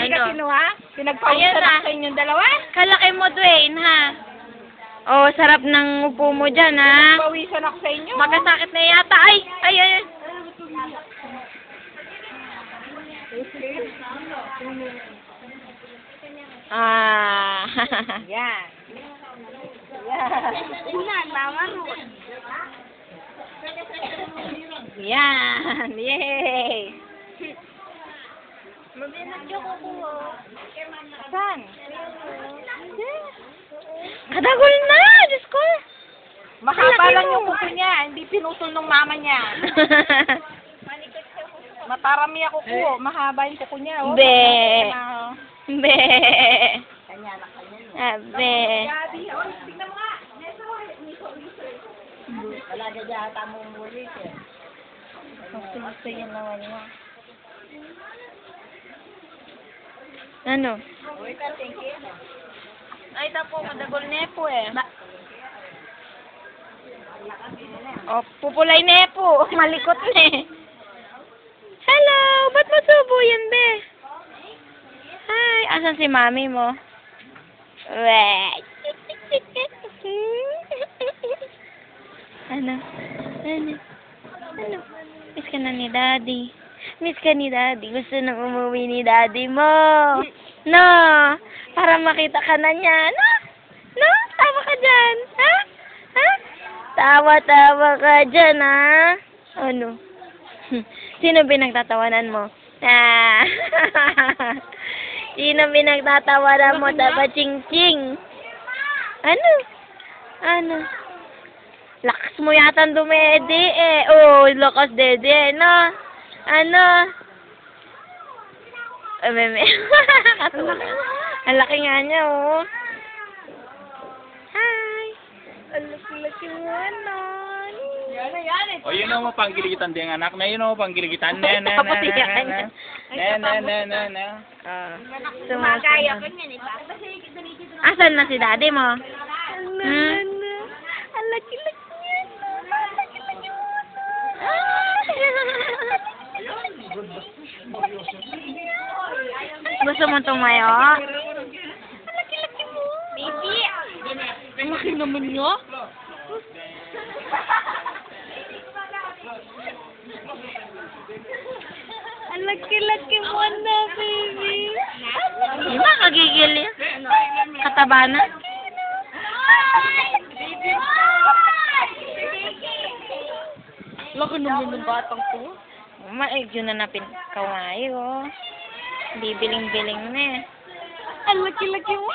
Hindi ka Ano? kinuha? Pinagpawisan Ayan na. ako sa inyong dalawa? Kalaki mo, Dwayne, ha? Oh, sarap ng upo mo dyan, ha? Pawisan ako sa inyo. Magkasakit na yata. Ay! Ay, ay, ay. Ah. Yan. Yan. Yan, mama Ruth. Yan. Yay! Mabinagyo ko po. Saan? Kadagol na! Diyos ko! Mahaba Laki lang mo. yung kuko niya. Hindi pinutol ng mama niya. Matarami ako kuko. Mahaba yung kuko niya. Oh. Be. Kanya Be. na kanya. Abe. Gabi, oh, tingnan mo nga. Wala ka dyan, tamo muli siya. Gusto yan naman mo. Ano? Wait, thank you. Ay, tapo, madagol nepo eh. Oh, pupulay nepo. Malikot na eh. Hello! Ba't masubo yan, be? Hi! Asan si mami mo? Wait! Ano? Ano? Ano? Miss ka na ni daddy. Miss ka ni daddy. Gusto nang umuwi ni daddy mo. No! Para makita ka na niya. No? No? Tawa ka dyan. Ha? Ha? Tawa-tawa ka dyan, ha? Ano? Sino pinagtatawanan mo? Ah! Sino pinagtatawanan mo? Taba ching-ching. Ano? Ano? Lakas mo yata dumede eh. Oh, lakas dede, no? Ano? Meme. Ang laki nga niya, oh. Hi. Ang laki-laki mo, anon. O yun o mo panggiligitan din anak na yun o panggiligitan na na na na na na na. Sumagaya ko niyan, eh. Asan na si daddy mo? Ang laki-laki niya. Ang laki-laki mo. Gusto mo tumayo? Ang laki-laki mo. Baby. Ang laki naman niya. Ang laki-laki mo na, baby. Di ba kagigil yan? Kataba na? Laki naman ng batang to. Maigyo na napin kawayo. Bibiling-biling na eh. Ang laki-laki mo.